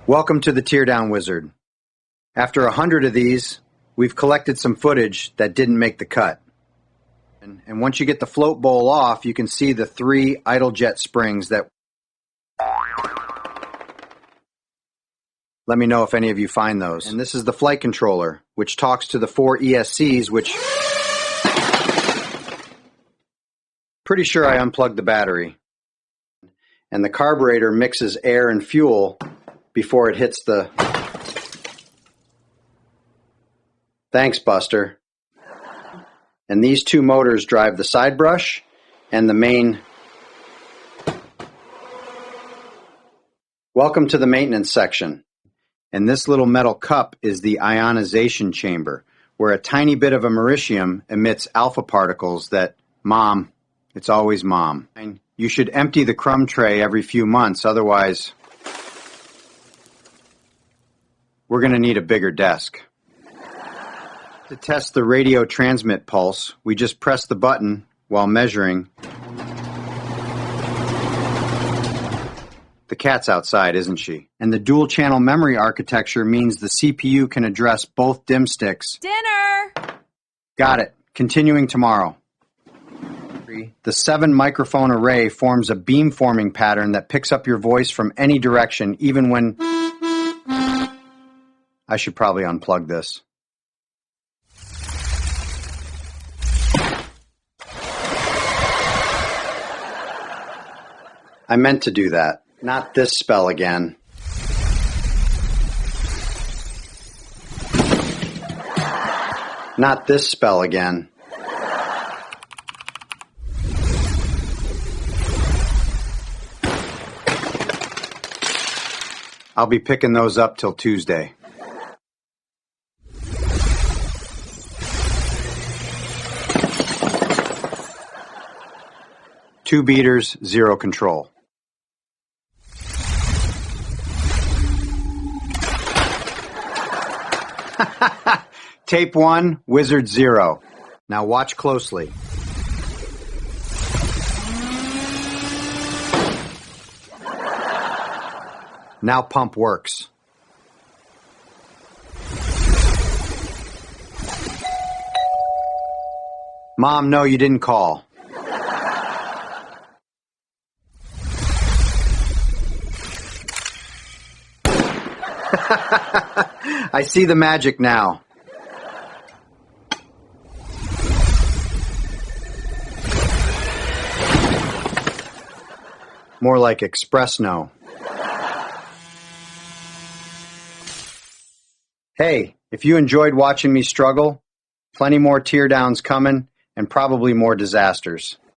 Welcome to the Teardown Wizard. After 100 of these, we've collected some footage that didn't make the cut. And once you get the float bowl off, you can see the 3 idle jet springs that... Let me know if any of you find those. And this is the flight controller, which talks to the 4 ESCs, which... Pretty sure I unplugged the battery. And the carburetor mixes air and fuel before it hits the... Thanks, Buster. And these 2 motors drive the side brush and the main... Welcome to the maintenance section. And this little metal cup is the ionization chamber, where a tiny bit of americium emits alpha particles that, Mom, it's always Mom. And you should empty the crumb tray every few months, otherwise we're going to need a bigger desk. To test the radio transmit pulse, we just press the button while measuring. The cat's outside, isn't she? And the dual channel memory architecture means the CPU can address both dim sticks. Dinner! Got it. Continuing tomorrow. The 7 microphone array forms a beamforming pattern that picks up your voice from any direction, even when... I should probably unplug this. I meant to do that. Not this spell again. Not this spell again. I'll be picking those up till Tuesday. Two beaters, 0 control. Tape 1, Wizard 0. Now watch closely. Now pump works. Mom, no, you didn't call. I see the magic now. More like express no. Hey, if you enjoyed watching me struggle, plenty more teardowns coming and probably more disasters.